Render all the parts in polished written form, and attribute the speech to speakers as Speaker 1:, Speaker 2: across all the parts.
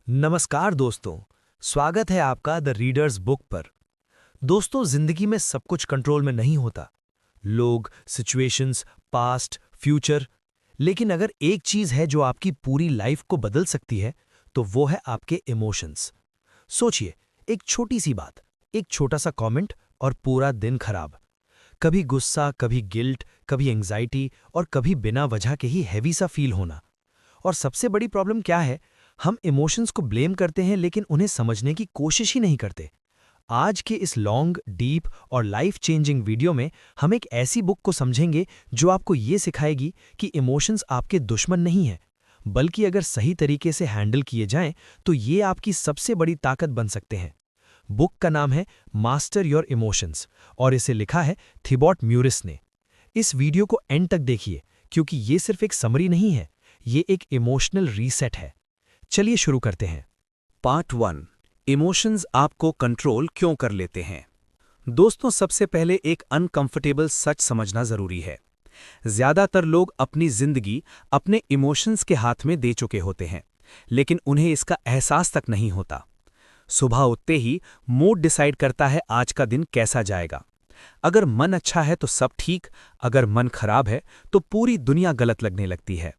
Speaker 1: नमस्कार दोस्तों। स्वागत है आपका द रीडर्स बुक पर। दोस्तों, जिंदगी में सब कुछ कंट्रोल में नहीं होता। लोग, सिचुएशंस, पास्ट, फ्यूचर। लेकिन अगर एक चीज है जो आपकी पूरी लाइफ को बदल सकती है, तो वो है आपके इमोशंस। सोचिए, एक छोटी सी बात, एक छोटा सा कमेंट और पूरा दिन खराब। कभी गुस्सा, कभी गिल्ट, कभी एंग्जाइटी और कभी बिना वजह के ही हैवी सा फील होना। और सबसे बड़ी प्रॉब्लम क्या है? हम इमोशंस को ब्लेम करते हैं लेकिन उन्हें समझने की कोशिश ही नहीं करते। आज के इस लॉन्ग, डीप और लाइफ चेंजिंग वीडियो में हम एक ऐसी बुक को समझेंगे जो आपको ये सिखाएगी कि इमोशंस आपके दुश्मन नहीं हैं, बल्कि अगर सही तरीके से हैंडल किए जाएं तो ये आपकी सबसे बड़ी ताकत बन सकते हैं। बुक का नाम है मास्टर योर इमोशंस और इसे लिखा है थिबॉट म्यूरिस ने। इस वीडियो को एंड तक देखिए, क्योंकि ये सिर्फ एक समरी नहीं है, ये एक इमोशनल रीसेट है। चलिए शुरू करते हैं।
Speaker 2: पार्ट 1। इमोशंस आपको कंट्रोल क्यों कर लेते हैं। दोस्तों, सबसे पहले एक अनकंफर्टेबल सच समझना जरूरी है। ज्यादातर लोग अपनी जिंदगी अपने इमोशंस के हाथ में दे चुके होते हैं, लेकिन उन्हें इसका एहसास तक नहीं होता। सुबह उठते ही मूड डिसाइड करता है आज का दिन कैसा जाएगा। अगर मन अच्छा है तो सब ठीक, अगर मन खराब है तो पूरी दुनिया गलत लगने लगती है।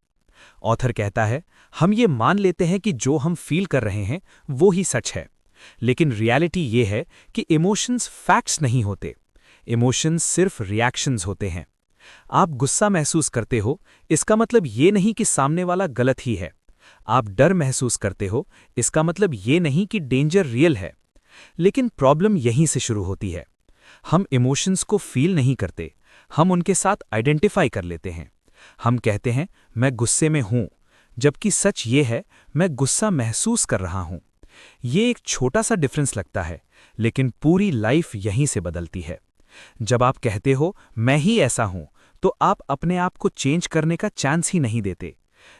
Speaker 2: ऑथर कहता है, हम ये मान लेते हैं कि जो हम फील कर रहे हैं वो ही सच है, लेकिन रियलिटी ये है कि इमोशंस फैक्ट्स नहीं होते। इमोशंस सिर्फ रिएक्शंस होते हैं। आप गुस्सा महसूस करते हो, इसका मतलब ये नहीं कि सामने वाला गलत ही है। आप डर महसूस करते हो, इसका मतलब ये नहीं कि डेंजर रियल है। लेकिन प्रॉब्लम यहीं से शुरू होती है। हम इमोशंस को फील नहीं करते, हम उनके साथ आइडेंटिफाई कर लेते हैं। हम कहते हैं, मैं गुस्से में हूं, जबकि सच ये है, मैं गुस्सा महसूस कर रहा हूं। ये एक छोटा सा डिफरेंस लगता है, लेकिन पूरी लाइफ यहीं से बदलती है। जब आप कहते हो मैं ही ऐसा हूं, तो आप अपने आप को चेंज करने का चांस ही नहीं देते।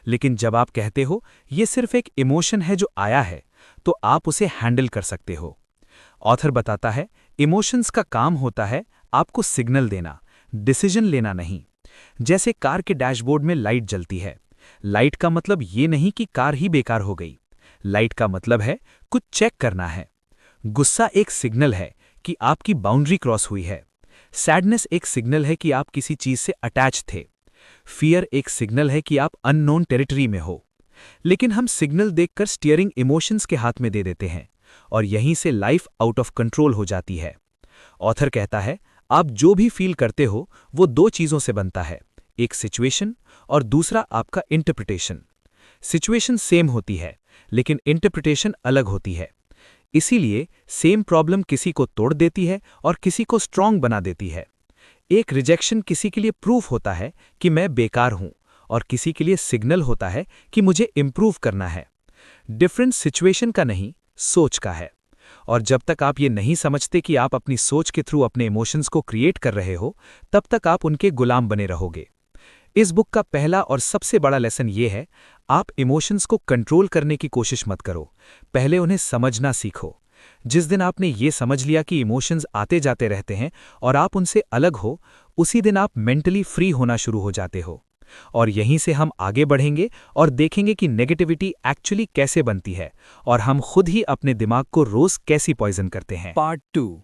Speaker 2: लेकिन जब आप कहते हो ये सिर्फ एक इमोशन है जो आया है, तो आप उसे हैंडल कर सकते हो। ऑथर बताता है, इमोशंस का काम होता है आपको सिग्नल देना, डिसीजन लेना नहीं। जैसे कार के डैशबोर्ड में लाइट जलती है। लाइट का मतलब ये नहीं कि कार ही बेकार हो गई। लाइट का मतलब है कुछ चेक करना है। गुस्सा एक सिग्नल है कि आपकी बाउंड्री क्रॉस हुई है। सैडनेस एक सिग्नल है कि आप किसी चीज से अटैच थे। फियर एक सिग्नल है कि आप अननोन टेरिटरी में हो। लेकिन हम सिग्नल देखकर स्टीयरिंग इमोशंस के हाथ में दे देते हैं, और यहीं से लाइफ आउट ऑफ कंट्रोल हो जाती है। ऑथर कहता है, आप जो भी फील करते हो वो दो चीजों से बनता है, एक सिचुएशन और दूसरा आपका इंटरप्रिटेशन। सिचुएशन सेम होती है, लेकिन इंटरप्रिटेशन अलग होती है। इसीलिए सेम प्रॉब्लम किसी को तोड़ देती है और किसी को स्ट्रांग बना देती है। एक रिजेक्शन किसी के लिए प्रूफ होता है कि मैं बेकार हूं, और किसी के लिए सिग्नल होता है कि मुझे इंप्रूव करना है। डिफरेंस सिचुएशन का नहीं, सोच का है। और जब तक आप ये नहीं समझते कि आप अपनी सोच के थ्रू अपने इमोशंस को क्रिएट कर रहे हो, तब तक आप उनके गुलाम बने रहोगे। इस बुक का पहला और सबसे बड़ा लेसन ये है, आप इमोशंस को कंट्रोल करने की कोशिश मत करो, पहले उन्हें समझना सीखो। जिस दिन आपने ये समझ लिया कि इमोशंस आते जाते रहते हैं और आप उनसे अलग हो, उसी दिन आप मेंटली फ्री होना शुरू हो जाते हो। और यहीं से हम आगे बढ़ेंगे और देखेंगे कि नेगेटिविटी एक्चुअली कैसे बनती है और हम खुद ही अपने दिमाग को रोज कैसी पॉइजन करते हैं।
Speaker 1: पार्ट 2।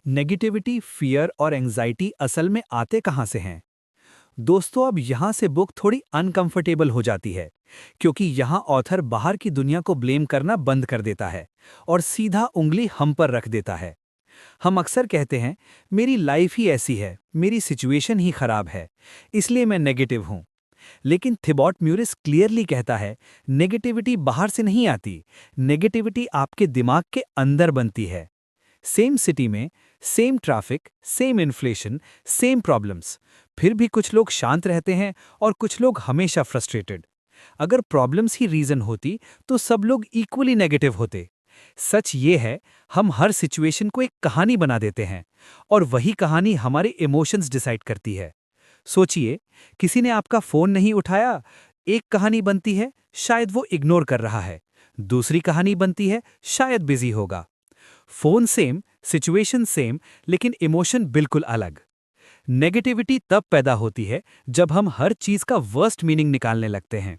Speaker 1: नेगेटिविटी, फियर और एंग्जाइटी असल में आते कहां से हैं? दोस्तों, अब यहां से बुक थोड़ी अनकंफर्टेबल हो जाती है, क्योंकि यहां ऑथर बाहर की दुनिया को ब्लेम करना बंद कर देता है और सीधा उंगली हम पर रख देता है। हम अक्सर कहते हैं, मेरी लाइफ ही ऐसी है, मेरी सिचुएशन ही खराब है, इसलिए मैं नेगेटिव हूं। लेकिन थिबॉट म्यूरिस क्लियरली कहता है, नेगेटिविटी बाहर से नहीं आती, नेगेटिविटी आपके दिमाग के अंदर बनती है। सेम सिटी में same traffic, same inflation, same problems, फिर भी कुछ लोग शांत रहते हैं और कुछ लोग हमेशा फ्रस्ट्रेटेड। अगर प्रॉब्लम्स ही रीजन होती तो सब लोग इक्वली नेगेटिव होते। सच ये है, हम हर सिचुएशन को एक कहानी बना देते हैं और वही कहानी हमारे इमोशंस डिसाइड करती है। सोचिए, किसी ने आपका फोन नहीं उठाया, एक कहानी बनती है शायद वो इग्नोर कर रहा है, दूसरी कहानी बनती है शायद बिजी होगा। फोन सेम, सिचुएशन सेम, लेकिन इमोशन बिल्कुल अलग। नेगेटिविटी तब पैदा होती है जब हम हर चीज का वर्स्ट मीनिंग निकालने लगते हैं।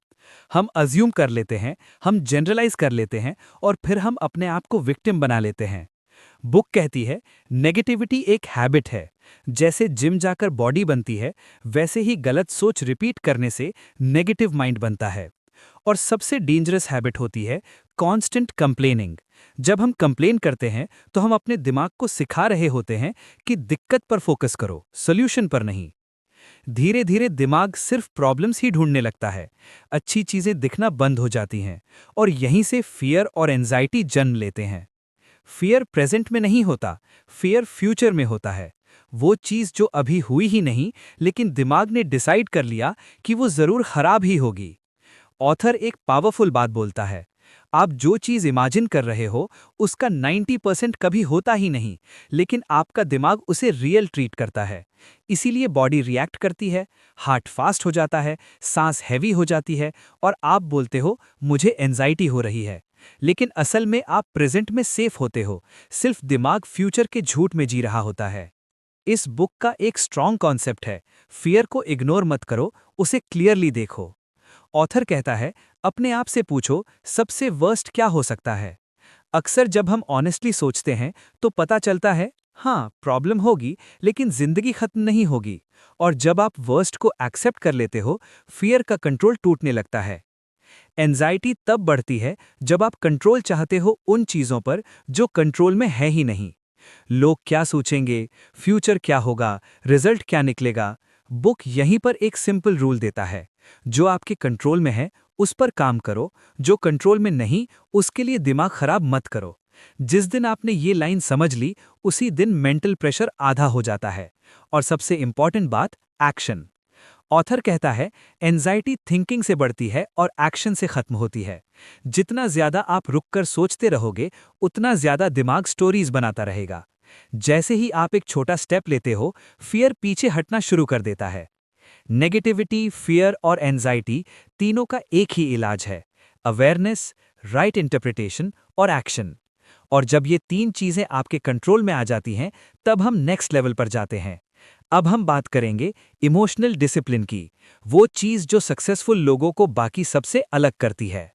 Speaker 1: हम अज्यूम कर लेते हैं, हम जनरलाइज कर लेते हैं और फिर हम अपने आप को विक्टिम बना लेते हैं। बुक कहती है नेगेटिविटी एक हैबिट है। जैसे जिम जाकर बॉडी बनती है, वैसे ही गलत सोच रिपीट करने से नेगेटिव माइंड बनता है। और सबसे डेंजरस हैबिट होती है कांस्टेंट कंप्लेनिंग। जब हम कंप्लेन करते हैं तो हम अपने दिमाग को सिखा रहे होते हैं कि दिक्कत पर फोकस करो, सॉल्यूशन पर नहीं। धीरे धीरे दिमाग सिर्फ प्रॉब्लम्स ही ढूंढने लगता है, अच्छी चीजें दिखना बंद हो जाती हैं और यहीं से फियर और एंजाइटी जन्म लेते हैं। फियर प्रेजेंट में नहीं होता, फियर फ्यूचर में होता है। वो चीज जो अभी हुई ही नहीं, लेकिन दिमाग ने डिसाइड कर लिया कि वो जरूर खराब ही होगी। ऑथर एक पावरफुल बात बोलता है, आप जो चीज इमेजिन कर रहे हो उसका 90% कभी होता ही नहीं, लेकिन आपका दिमाग उसे रियल ट्रीट करता है। इसीलिए बॉडी रिएक्ट करती है, हार्ट फास्ट हो जाता है, सांस हैवी हो जाती है और आप बोलते हो मुझे एंजाइटी हो रही है। लेकिन असल में आप प्रेजेंट में सेफ होते हो, सिर्फ दिमाग फ्यूचर के झूठ में जी रहा होता है। इस बुक का एक स्ट्रॉन्ग कॉन्सेप्ट है, फियर को इग्नोर मत करो, उसे क्लियरली देखो। ऑथर कहता है अपने आप से पूछो सबसे वर्स्ट क्या हो सकता है। अक्सर जब हम ऑनेस्टली सोचते हैं तो पता चलता है हाँ प्रॉब्लम होगी, लेकिन जिंदगी खत्म नहीं होगी। और जब आप वर्स्ट को एक्सेप्ट कर लेते हो, फियर का कंट्रोल टूटने लगता है। एंजाइटी तब बढ़ती है जब आप कंट्रोल चाहते हो उन चीजों पर जो कंट्रोल में है ही नहीं। लोग क्या सोचेंगे, फ्यूचर क्या होगा, रिजल्ट क्या निकलेगा। बुक यहीं पर एक सिंपल रूल देता है, जो आपके कंट्रोल में है उस पर काम करो, जो कंट्रोल में नहीं उसके लिए दिमाग खराब मत करो। जिस दिन आपने ये लाइन समझ ली, उसी दिन मेंटल प्रेशर आधा हो जाता है। और सबसे इंपॉर्टेंट बात, एक्शन। ऑथर कहता है एंजाइटी थिंकिंग से बढ़ती है और एक्शन से खत्म होती है। जितना ज्यादा आप रुककर सोचते रहोगे, उतना ज्यादा दिमाग स्टोरीज बनाता रहेगा। जैसे ही आप एक छोटा स्टेप लेते हो, फियर पीछे हटना शुरू कर देता है। नेगेटिविटी, फियर और एंजाइटी तीनों का एक ही इलाज है, अवेयरनेस, राइट इंटरप्रिटेशन और एक्शन। और जब ये तीन चीजें आपके कंट्रोल में आ जाती हैं, तब हम नेक्स्ट लेवल पर जाते हैं। अब हम बात करेंगे इमोशनल डिसिप्लिन की, वो चीज जो सक्सेसफुल लोगों को बाकी सबसे अलग करती है।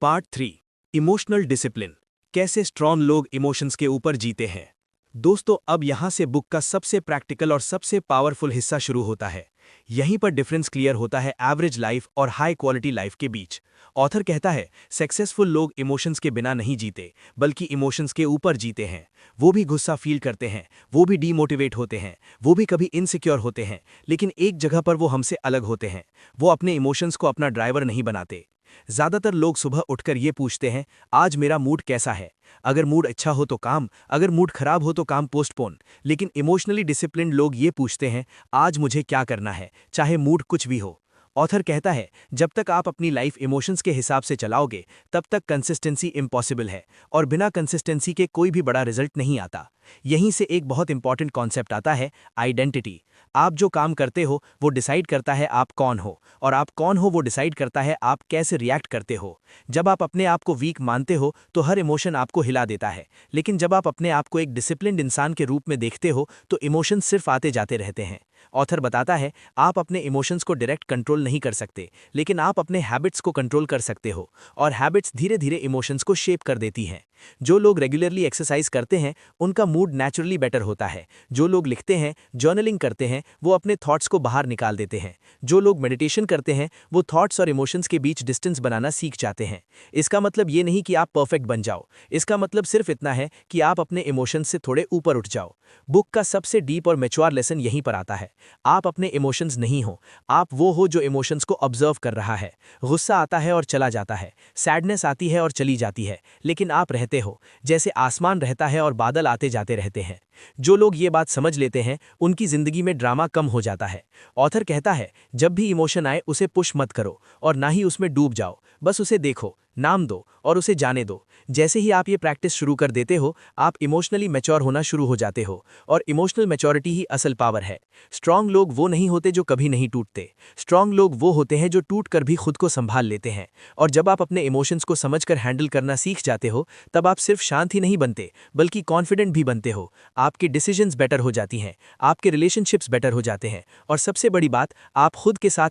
Speaker 2: पार्ट 3, इमोशनल डिसिप्लिन, कैसे स्ट्रॉन्ग लोग इमोशंस के ऊपर जीते हैं। दोस्तों, अब यहां से बुक का सबसे प्रैक्टिकल और सबसे पावरफुल हिस्सा शुरू होता है। यहीं पर डिफरेंस क्लियर होता है एवरेज लाइफ और हाई क्वालिटी लाइफ के बीच। ऑथर कहता है सक्सेसफुल लोग इमोशंस के बिना नहीं जीते, बल्कि इमोशंस के ऊपर जीते हैं। वो भी गुस्सा फील करते हैं, वो भी डीमोटिवेट होते हैं, वो भी कभी इनसिक्योर होते हैं, लेकिन एक जगह पर वो हमसे अलग होते हैं। वो अपने इमोशंस को अपना ड्राइवर नहीं बनाते। ज्यादातर लोग सुबह उठकर ये पूछते हैं आज मेरा मूड कैसा है। अगर मूड अच्छा हो तो काम, अगर मूड खराब हो तो काम पोस्टपोन। लेकिन इमोशनली डिसिप्लिन्ड लोग ये पूछते हैं आज मुझे क्या करना है, चाहे मूड कुछ भी हो। ऑथर कहता है जब तक आप अपनी लाइफ इमोशंस के हिसाब से चलाओगे, तब तक कंसिस्टेंसी इम्पॉसिबल है, और बिना कंसिस्टेंसी के कोई भी बड़ा रिजल्ट नहीं आता। यहीं से एक बहुत इंपॉर्टेंट कॉन्सेप्ट आता है, आइडेंटिटी। आप जो काम करते हो वो डिसाइड करता है आप कौन हो, और आप कौन हो वो डिसाइड करता है आप कैसे रिएक्ट करते हो। जब आप अपने आप को वीक मानते हो तो हर इमोशन आपको हिला देता है, लेकिन जब आप अपने आप को एक डिसिप्लिन्ड इंसान के रूप में देखते हो तो इमोशंस सिर्फ आते जाते रहते हैं। ऑथर बताता है आप अपने इमोशंस को डायरेक्ट कंट्रोल नहीं कर सकते, लेकिन आप अपने हैबिट्स को कंट्रोल कर सकते हो, और हैबिट्स धीरे धीरे इमोशंस को शेप कर देती हैं। जो लोग रेगुलरली एक्सरसाइज करते हैं उनका मूड नेचुरली बेटर होता है। जो लोग लिखते हैं, जर्नलिंग करते हैं, वो अपने थॉट्स को बाहर निकाल देते हैं। जो लोग मेडिटेशन करते हैं वो थॉट्स और इमोशंस के बीच डिस्टेंस बनाना सीख जाते हैं। इसका मतलब ये नहीं कि आप परफेक्ट बन जाओ, इसका मतलब सिर्फ इतना है कि आप अपने इमोशंस से थोड़े ऊपर उठ जाओ। बुक का सबसे डीप और मैच्योर लेसन यहीं पर आता है। आप अपने इमोशंस नहीं हो, आप वो हो जो इमोशंस को ऑब्जर्व कर रहा है। गुस्सा आता है और चला जाता है, सैडनेस आती है और चली जाती है, लेकिन आप रहते हो, जैसे आसमान रहता है और बादल आते जाते रहते हैं। जो लोग ये बात समझ लेते हैं उनकी जिंदगी में ड्रामा कम हो जाता है। ऑथर कहता है जब भी इमोशन आए उसे पुश मत करो और ना ही उसमें डूब जाओ, बस उसे देखो, नाम दो और उसे जाने दो। जैसे ही आप ये प्रैक्टिस शुरू कर देते हो, आप इमोशनली मैच्योर होना शुरू हो जाते हो, और इमोशनल मैच्योरिटी ही असल पावर है। स्ट्रांग लोग वो नहीं होते जो कभी नहीं टूटते, स्ट्रांग लोग वो होते हैं जो टूट कर भी खुद को संभाल लेते हैं। और जब आप अपने इमोशंस को समझकर हैंडल करना सीख जाते हो, तब आप सिर्फ शांत ही नहीं बनते बल्कि कॉन्फिडेंट भी बनते हो। आपकी डिसीजंस बेटर हो जाती हैं, आपके रिलेशनशिप्स बेटर हो जाते हैं, और सबसे बड़ी बात, आप खुद के साथ